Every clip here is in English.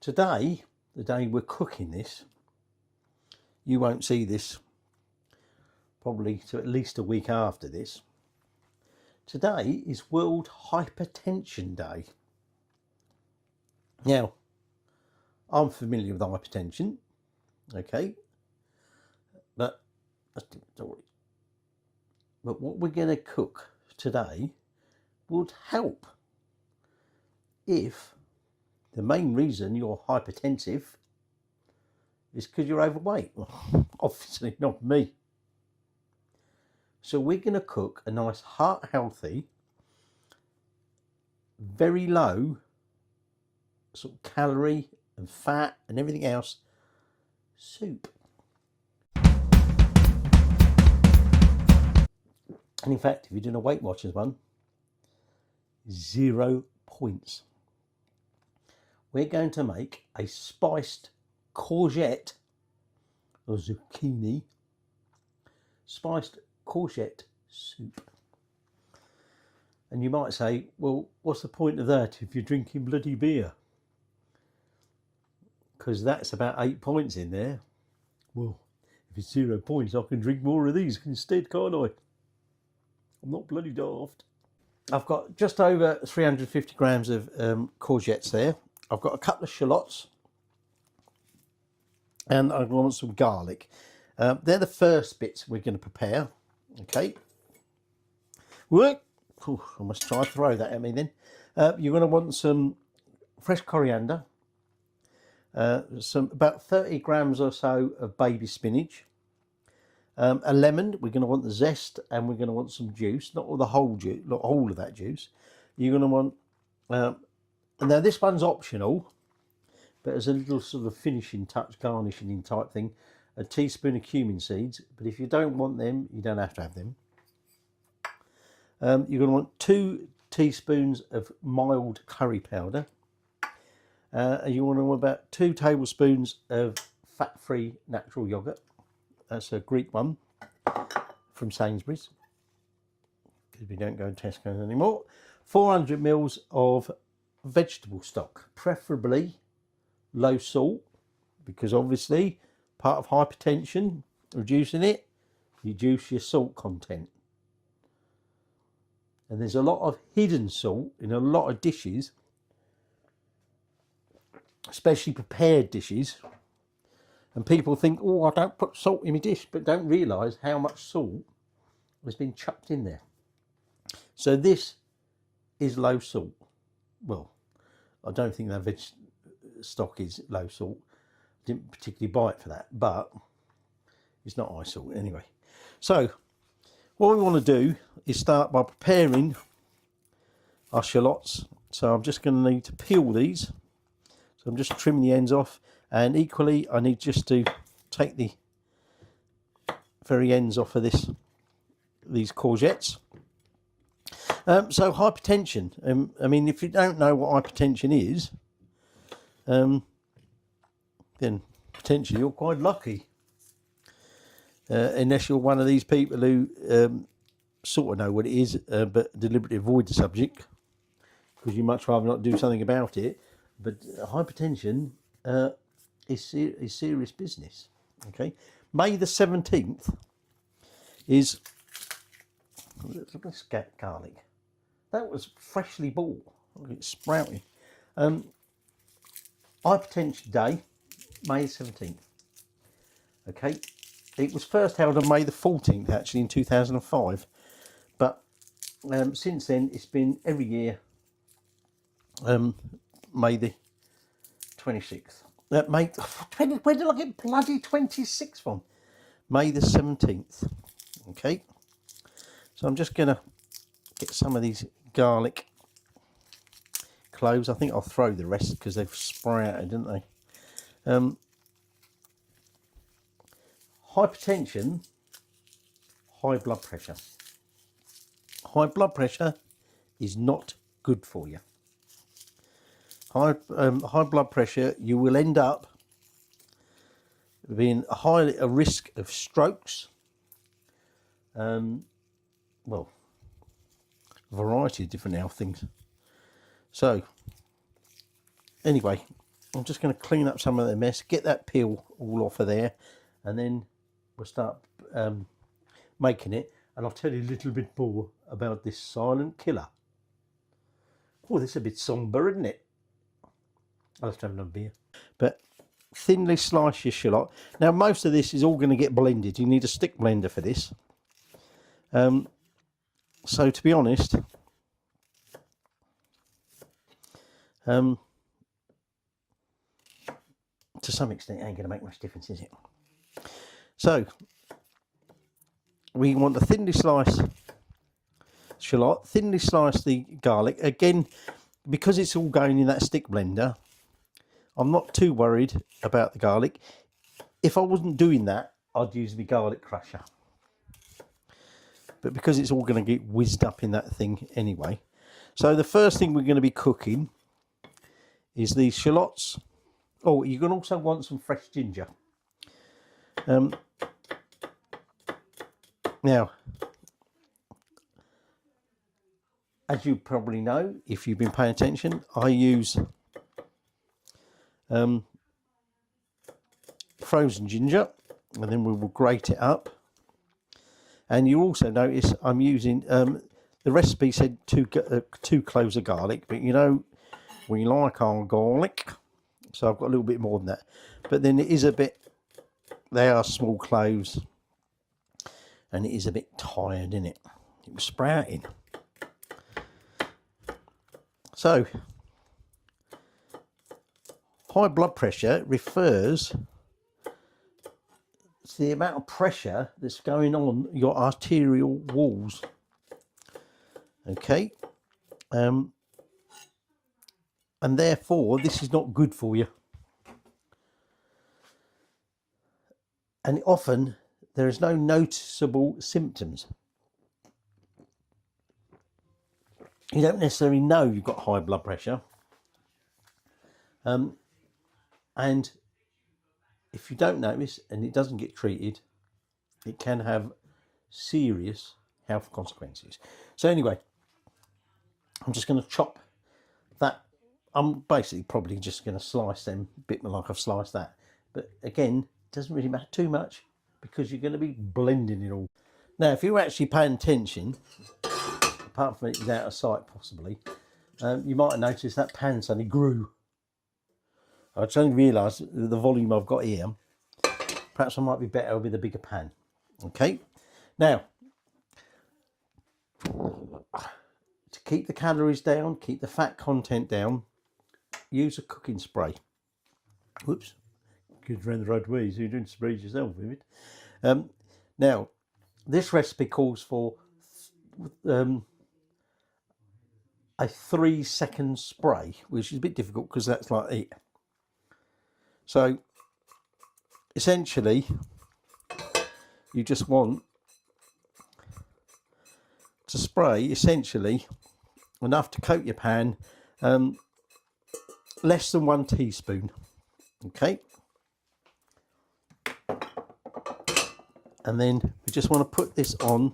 Today, the day we're cooking this, you won't see this probably to at least a week after this. Today is World Hypertension Day. Now, I'm familiar with hypertension, okay, but that's a different story. But what we're going to cook today would help if the main reason you're hypertensive is because you're overweight. Well, obviously not me. So we're going to cook a nice heart healthy, very low sort of calorie and fat and everything else soup. And in fact, if you're doing a Weight Watchers one, 0 points. We're going to make a spiced courgette or zucchini spiced courgette soup. And you might say, well, what's the point of that if you're drinking bloody beer? Because that's about 8 points in there. Well, if it's 0 points, I can drink more of these instead, can't I? I'm not bloody daft. I've got just over 350 grams of courgettes there. I've got a couple of shallots and I want some garlic. They're the first bits we're going to prepare. Okay. Ooh, I must try to throw that at me then. You're going to want some fresh coriander, some about 30 grams or so of baby spinach, a lemon. We're going to want the zest, and we're going to want some juice, not all the whole juice, not all of that juice. You're going to want now this one's optional, but as a little sort of finishing touch, garnishing type thing, a teaspoon of cumin seeds. But if you don't want them, you don't have to have them. You're going to want 2 teaspoons of mild curry powder. You want to want about 2 tablespoons of fat-free natural yogurt. That's a Greek one from Sainsbury's, because we don't go to Tesco's anymore. 400 mils of vegetable stock, preferably low salt, because obviously part of hypertension, reducing it, you reduce your salt content. And there's a lot of hidden salt in a lot of dishes, especially prepared dishes. And people think, oh, I don't put salt in my dish, but don't realise how much salt has been chucked in there. So this is low salt. Well, I don't think that veg stock is low salt. I didn't particularly buy it for that, but it's not high salt anyway. So what we want to do is start by preparing our shallots. So I'm just going to need to peel these. So I'm just trimming the ends off, and equally I need just to take the very ends off of these courgettes. So hypertension, I mean, if you don't know what hypertension is, then potentially you're quite lucky, unless you're one of these people who sort of know what it is, but deliberately avoid the subject because you much rather not do something about it. But hypertension is serious business. Okay, May the 17th is, look at this garlic. That was freshly bought. Look, it's sprouting. Hypertension Day, May the 17th. Okay, it was first held on May the 14th, actually, in 2005. But since then, it's been every year, May the 26th. May, where did I get bloody 26th from? May the 17th. Okay, so I'm just going to get some of these garlic cloves. I think I'll throw the rest because they've sprouted, didn't they? Hypertension, high blood pressure. High blood pressure is not good for you. High blood pressure, you will end up being highly a risk of strokes. Well, a variety of different health things. So, anyway, I'm just going to clean up some of the mess, get that peel all off of there, and then we'll start making it. And I'll tell you a little bit more about this silent killer. Oh, this is a bit sombre, isn't it? I'll have to have another beer. But thinly slice your shallot. Now, most of this is all going to get blended. You need a stick blender for this. So, to be honest, to some extent, it ain't going to make much difference, is it? So, we want to thinly slice shallot, thinly slice the garlic. Again, because it's all going in that stick blender, I'm not too worried about the garlic. If I wasn't doing that, I'd use the garlic crusher. But because it's all going to get whizzed up in that thing anyway. So the first thing we're going to be cooking is these shallots. Oh, you're going to also want some fresh ginger. Now, as you probably know, if you've been paying attention, I use frozen ginger, and then we will grate it up. And you also notice I'm using, the recipe said two cloves of garlic, but you know, we like our garlic, so I've got a little bit more than that. But then it is a bit, they are small cloves, and it is a bit tired, isn't it? It was sprouting. So, high blood pressure refers to the amount of pressure that's going on your arterial walls. Okay, and therefore this is not good for you. And often there is no noticeable symptoms. You don't necessarily know you've got high blood pressure. And if you don't notice and it doesn't get treated, it can have serious health consequences. So anyway, I'm just going to chop that. I'm basically probably just going to slice them a bit like I've sliced that. But again, it doesn't really matter too much because you're going to be blending it all. Now, if you're actually paying attention, apart from it is out of sight possibly, you might have noticed that pan suddenly grew. I suddenly realised the volume I've got here. Perhaps I might be better with a bigger pan. Okay, now to keep the calories down, keep the fat content down, use a cooking spray. Whoops, good around the right way, so you're doing sprays yourself with it. Now, this recipe calls for a 3-second spray, which is a bit difficult because that's like it. So essentially, you just want to spray essentially enough to coat your pan, less than 1 teaspoon. Okay, and then we just want to put this on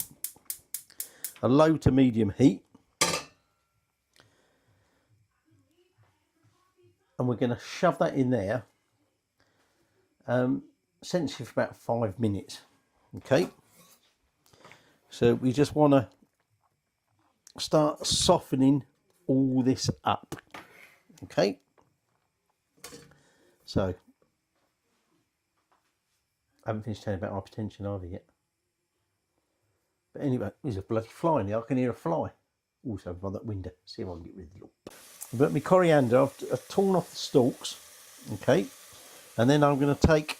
a low to medium heat, and we're going to shove that in there essentially for about 5 minutes. Okay, so we just want to start softening all this up. Okay, so I haven't finished telling about hypertension either yet. But anyway, there's a bloody fly in here. I can hear a fly. Also by that window. See if I can get rid of it. But my coriander, I've torn off the stalks. Okay, and then I'm going to take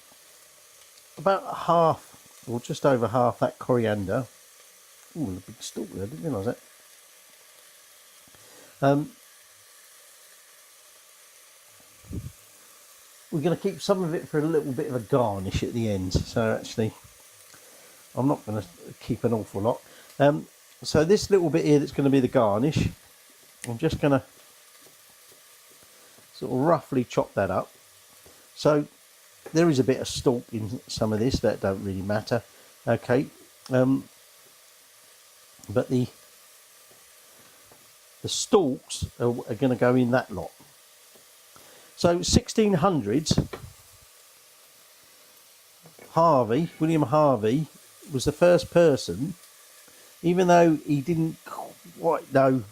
about half, or just over half, that coriander. Oh, a big stalk there, I didn't realise that. We're going to keep some of it for a little bit of a garnish at the end. So actually, I'm not going to keep an awful lot. So this little bit here that's going to be the garnish, I'm just going to sort of roughly chop that up. So there is a bit of stalk in some of this, that don't really matter. Okay, but the stalks are going to go in that lot. So 1600s, William Harvey was the first person, even though he didn't quite know,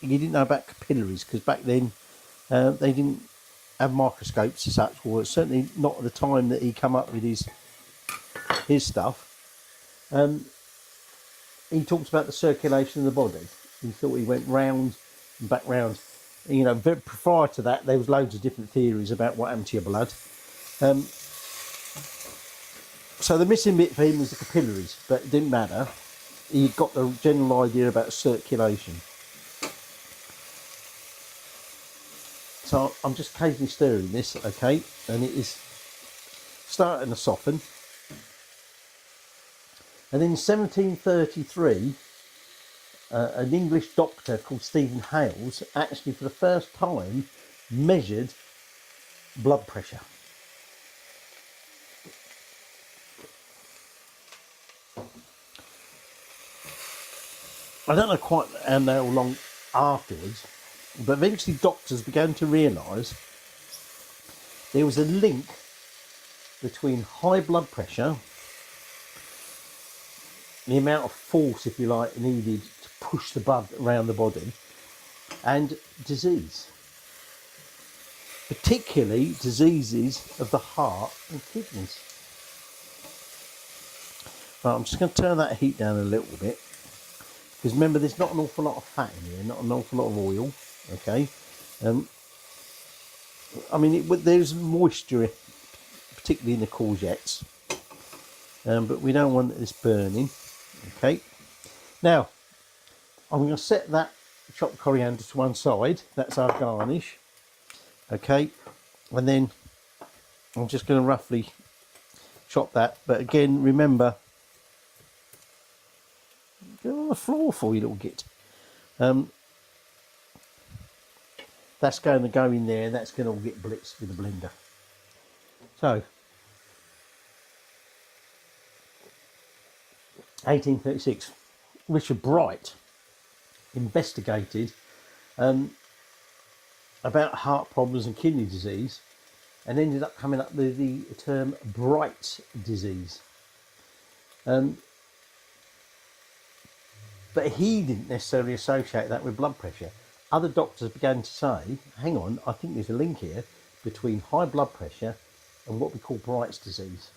he didn't know about capillaries, because back then they didn't have microscopes as such, or certainly not at the time that he come up with his stuff. He talks about the circulation of the body. He thought he went round and back round. You know, prior to that, there was loads of different theories about what happened to your blood. So the missing bit for him was the capillaries, but it didn't matter. He got the general idea about circulation. So I'm just occasionally stirring this, okay, and it is starting to soften. And in 1733, an English doctor called Stephen Hales actually for the first time measured blood pressure. I don't know quite how long afterwards, but eventually doctors began to realise there was a link between high blood pressure, the amount of force, if you like, needed to push the blood around the body, and disease, particularly diseases of the heart and kidneys. Right, I'm just going to turn that heat down a little bit, because remember, there's not an awful lot of fat in here, not an awful lot of oil, okay. I mean, there's moisture, particularly in the courgettes, but we don't want this burning, okay. Now, I'm going to set that chopped coriander to one side. That's our garnish, okay, and then I'm just going to roughly chop that. But again, remember, get on the floor for you little git. That's going to go in there. That's going to all get blitzed with the blender. So, 1836, Richard Bright investigated about heart problems and kidney disease, and ended up coming up with the term Bright's disease. But he didn't necessarily associate that with blood pressure. Other doctors began to say, hang on, I think there's a link here between high blood pressure and what we call Bright's disease.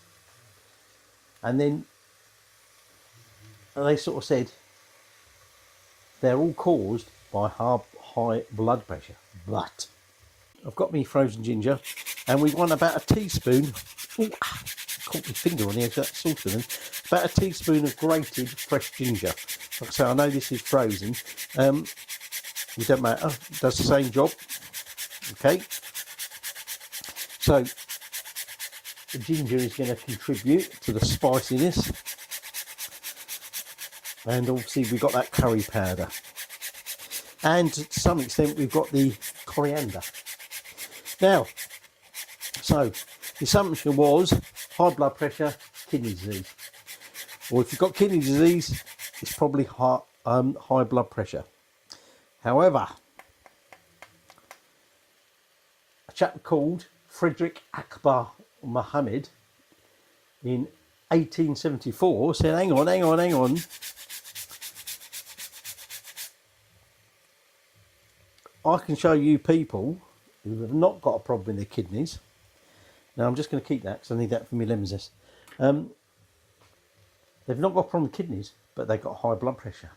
And then they sort of said they're all caused by high blood pressure. But I've got me frozen ginger, and we want about a teaspoon. Ooh, caught my finger on the edge of that saucepan. About a teaspoon of grated fresh ginger. Like I say, I know this is frozen. It doesn't matter. It does the same job. Okay. So the ginger is going to contribute to the spiciness, and obviously we've got that curry powder, and to some extent we've got the coriander. Now, so the assumption was high blood pressure, kidney disease, or if you've got kidney disease, it's probably high blood pressure. However, a chap called Frederick Akbar Mohammed in 1874 said, hang on. I can show you people who have not got a problem with their kidneys. Now I'm just going to keep that because I need that for my lemon zest. They've not got a problem with kidneys, but they've got high blood pressure.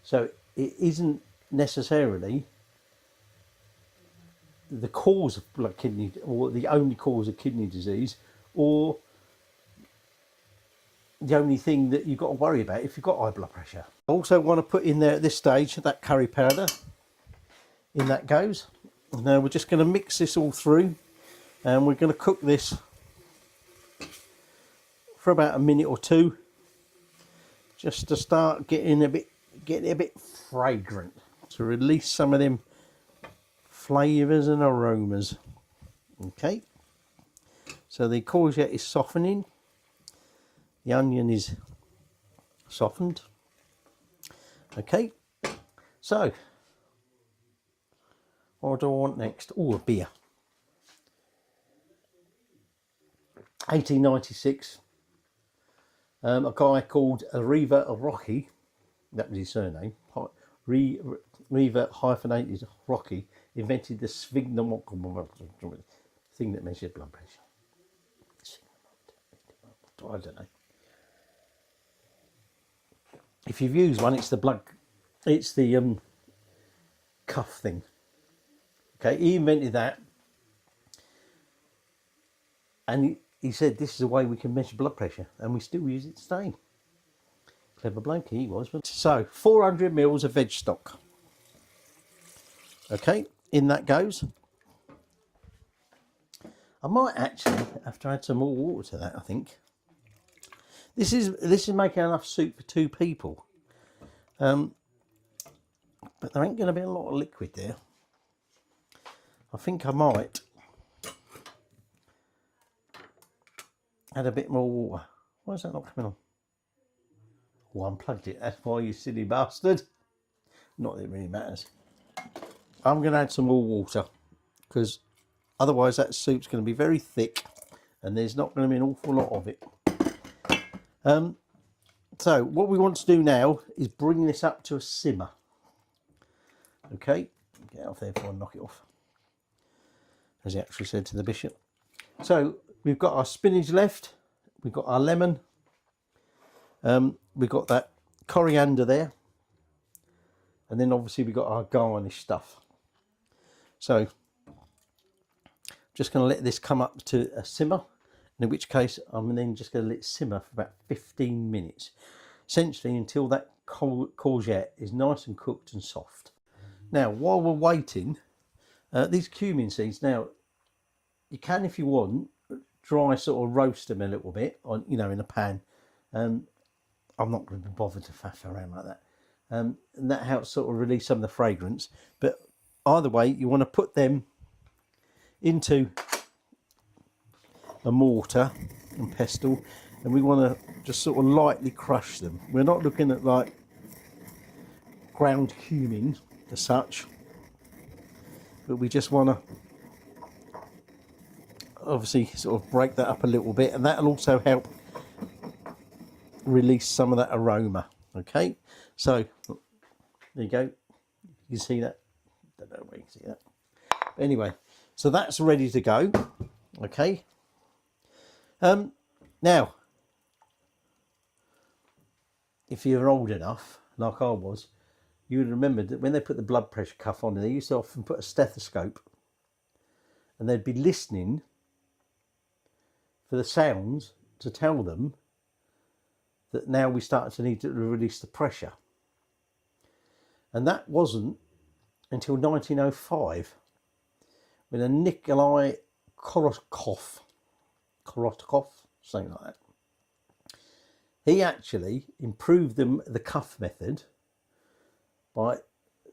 So it isn't necessarily the cause of kidney, or the only cause of kidney disease, or the only thing that you've got to worry about if you've got high blood pressure. I also want to put in there at this stage that curry powder. In that goes. Now we're just going to mix this all through, and we're going to cook this for about a minute or two, just to start getting a bit fragrant, to release some of them flavours and aromas. Okay, so the courgette is softening, the onion is softened. Okay, so what do I want next? Oh, a beer. 1896, a guy called Riva Rocky, that was his surname, Riva hyphenated Rocky, invented the sphygmomanometer thing that measures blood pressure. I don't know. If you've used one, it's the cuff thing. Okay, he invented that, and he said this is the way we can measure blood pressure, and we still use it today. Clever bloke he was. So 400 mils of veg stock. Okay, in that goes. I might actually have to add some more water to that, I think. This is making enough soup for 2 people. But there ain't going to be a lot of liquid there. I think I might add a bit more water. Why is that not coming on? Oh, I unplugged it. That's why, you silly bastard. Not that it really matters. I'm going to add some more water, because otherwise that soup's going to be very thick and there's not going to be an awful lot of it. So what we want to do now is bring this up to a simmer. Okay, get off there before I knock it off, as he actually said to the bishop. So we've got our spinach left, we've got our lemon, we've got that coriander there, and then obviously we've got our garnish stuff. So I'm just going to let this come up to a simmer, in which case I'm then just going to let it simmer for about 15 minutes, essentially until that courgette is nice and cooked and soft. Now, while we're waiting, these cumin seeds, now you can, if you want, dry sort of roast them a little bit on, you know, in a pan. I'm not going to be bothered to faff around like that. And that helps sort of release some of the fragrance. But either way, you want to put them into a mortar and pestle, and we want to just sort of lightly crush them. We're not looking at like ground cumin as such, but we just want to obviously sort of break that up a little bit, and that'll also help release some of that aroma. Okay, so there you go. You can see that. Don't know where you can see that. But anyway, so that's ready to go. Okay. Now, if you're old enough, like I was, you would remember that when they put the blood pressure cuff on, they used to often put a stethoscope, and they'd be listening for the sounds to tell them that now we started to need to release the pressure. And that wasn't until 1905, when a Nikolai Korotkov, something like that, he actually improved the cuff method by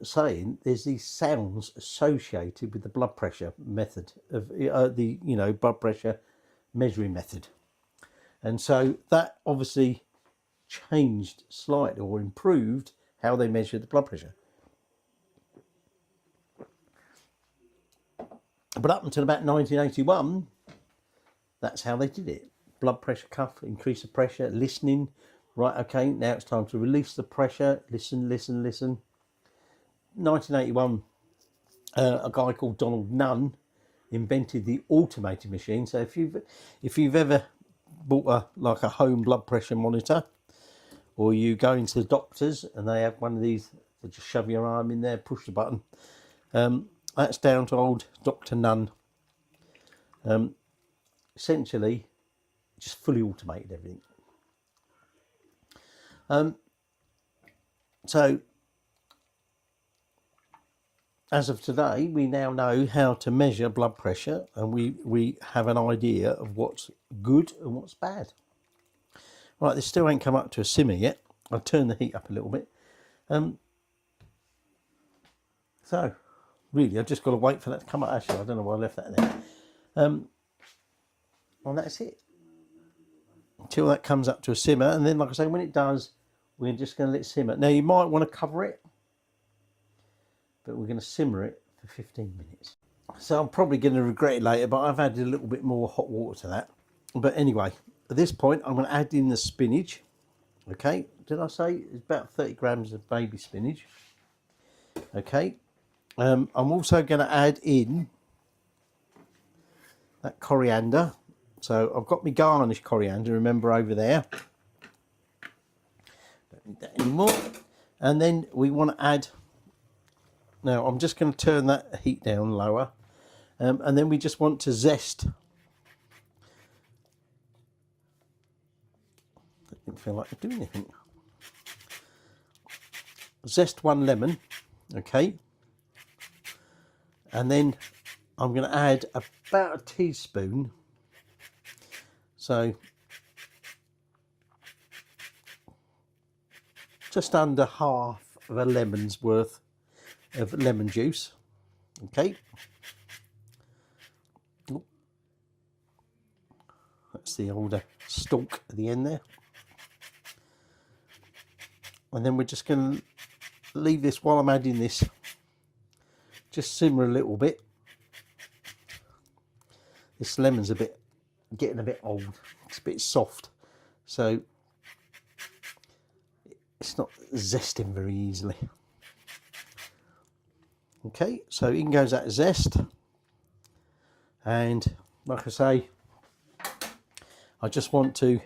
saying there's these sounds associated with the blood pressure method of the blood pressure measuring method, and so that obviously changed slightly or improved how they measured the blood pressure. But up until about 1981, that's how they did it. Blood pressure cuff, increase the pressure, listening. Right, okay, now it's time to release the pressure. Listen, listen, listen. 1981, a guy called Donald Nunn invented the automated machine. So if you've ever bought a home blood pressure monitor, or you go into the doctors and they have one of these that just shove your arm in there, push the button, that's down to old Dr. Nunn. Essentially, just fully automated everything. So, as of today, we now know how to measure blood pressure, and we have an idea of what's good and what's bad. Right, this still ain't come up to a simmer yet. I'll turn the heat up a little bit. So, really, I've just got to wait for that to come up. Actually, I don't know why I left that there. And that's it. Until that comes up to a simmer, and then, like I say, when it does, we're just going to let it simmer. Now, you might want to cover it, but we're going to simmer it for 15 minutes. So I'm probably going to regret it later, but I've added a little bit more hot water to that. But anyway, at this point, I'm going to add in the spinach. Okay, did I say it's about 30 grams of baby spinach? Okay, I'm also going to add in that coriander. So I've got my garnish coriander, remember, over there. Don't need that anymore. And then we want to add, now I'm just going to turn that heat down lower. And then we just want to zest. I didn't feel like doing anything. Zest 1 lemon, okay. And then I'm going to add about a teaspoon. So just under half of a lemon's worth of lemon juice, okay. That's the older stalk at the end there. And then we're just going to leave this while I'm adding this, just simmer a little bit. This lemon's getting a bit old, it's a bit soft, so it's not zesting very easily. Okay, so in goes that zest, and like I say, I just want to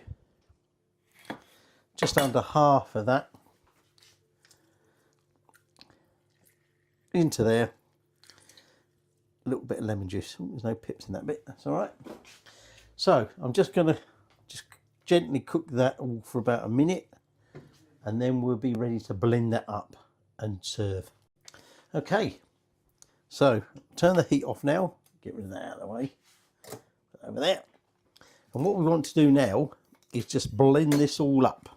just under half of that into there. A little bit of lemon juice. Ooh, there's no pips in that bit, that's all right. So I'm just going to just gently cook that all for about a minute, and then we'll be ready to blend that up and serve. Okay, so turn the heat off now, get rid of that out of the way, put that over there. And what we want to do now is just blend this all up.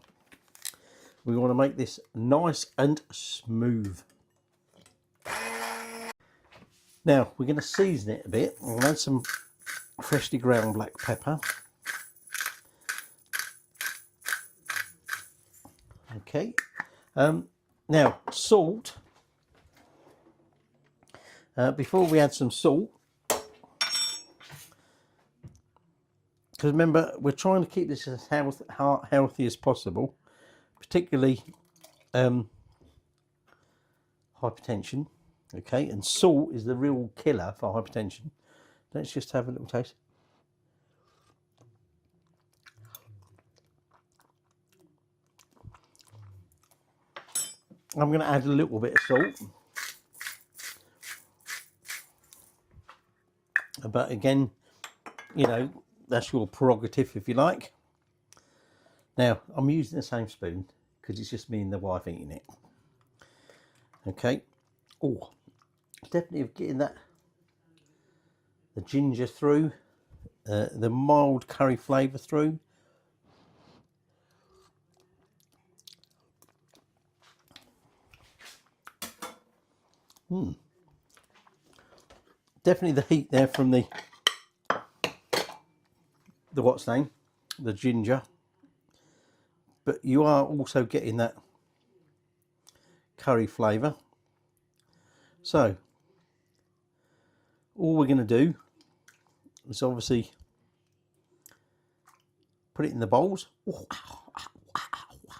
We want to make this nice and smooth. Now we're going to season it a bit. I'm going to add some freshly ground black pepper. Okay. Now salt. Before we add some salt, because remember we're trying to keep this as healthy as possible, particularly hypertension. Okay, and salt is the real killer for hypertension. Let's just have a little taste. I'm going to add a little bit of salt, but again, you know, that's your prerogative if you like. Now I'm using the same spoon because it's just me and the wife eating it. Okay. Oh, definitely of getting that, the ginger through, the mild curry flavour through. Definitely the heat there from the what's name, the ginger, but you are also getting that curry flavour. So all we're going to do is obviously put it in the bowls. Oh,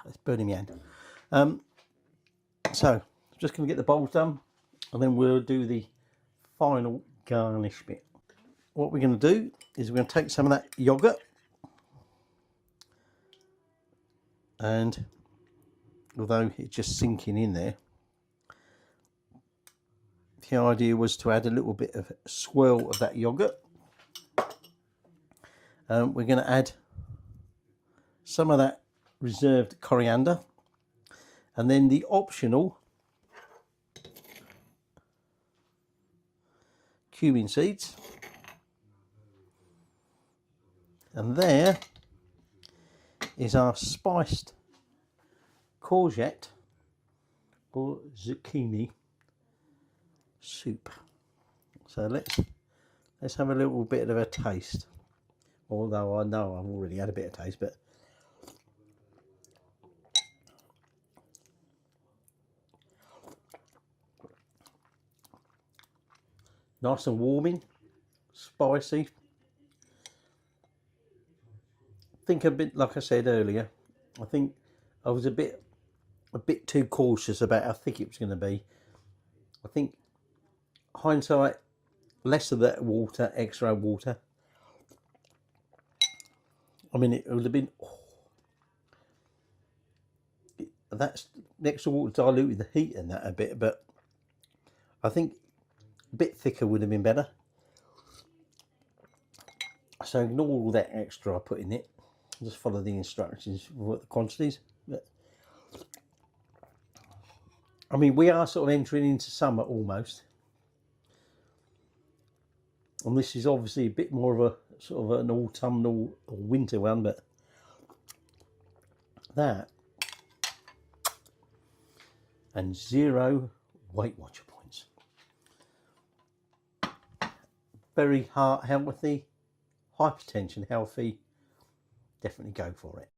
it's burning my hand. So just going to get the bowls done, and then we'll do the final garnish bit. What we're going to do is we're going to take some of that yogurt, and although it's just sinking in there, the idea was to add a little bit of swirl of that yogurt. We're going to add some of that reserved coriander, and then the optional cumin seeds. And there is our spiced courgette or zucchini soup. So let's have a little bit of a taste. Although I know I've already had a bit of taste, but nice and warming, spicy. think a bit, like I said earlier, I think I was a bit too cautious about how thick it was going to be. I think hindsight, less of that water, extra water. I mean, it would have been, that's the extra water diluted the heat in that a bit, but I think a bit thicker would have been better. So ignore all that extra I put in it. Just follow the instructions for the quantities. But, I mean, we are sort of entering into summer almost. And this is obviously a bit more of a sort of an autumnal or winter one, but that and 0 Weight Watcher points. Very heart healthy, hypertension healthy. Definitely go for it.